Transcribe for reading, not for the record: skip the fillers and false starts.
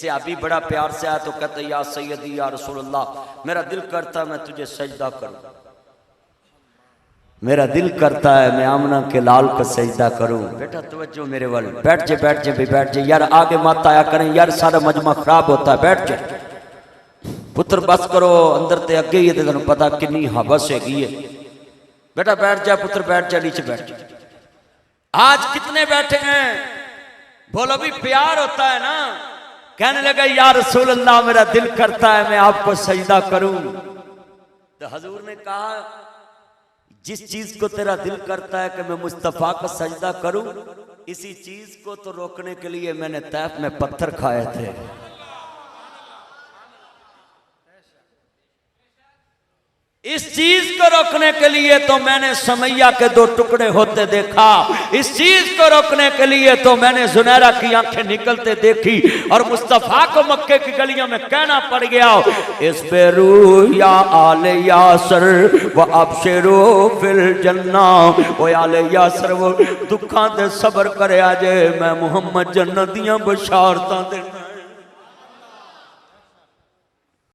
सहाबी बड़ा प्यार से आया तो कहते या सैयदी या रसूलल्लाह, मेरा दिल करता है मैं तुझे सजदा करूं, मेरा दिल करता है मैं आमना के लाल का सजदा करूं। बेटा तवज्जो मेरे वाले, बैठ जा बैठ जा भी बैठ जा यार, आगे मत आया करें यार, सारा मजमा खराब होता है, बैठ जा पुत्र बस करो, अंदर ते अगे ही तेन पता किन्नी हवस हैगी है। बेटा बैठ जा पुत्र, बैठ जा नीचे बैठ जा। आज कितने बैठे हैं, बोलो भी प्यार होता है ना। कहने लगा या रसूल अल्लाह मेरा दिल करता है मैं आपको सजदा करूं। तो हजूर ने कहा जिस चीज को तेरा दिल करता है कि मैं मुस्तफा का सजदा करूं, इसी चीज को तो रोकने के लिए मैंने तैफ में पत्थर खाए थे। इस चीज को रोकने के लिए तो मैंने समैया के 2 टुकड़े होते देखा, इस चीज को रोकने के लिए तो मैंने जुनैरा की आंखें निकलते देखी, और मुस्तफा को मक्के की गलियों में कहना पड़ गया इस्बिरू या आले यासर व अबशिरू फिल जन्ना। ओ आले यासर वो दुखां ते सबर करे आजे, मैं मुहम्मद जन्नत दियां बशारतां देना।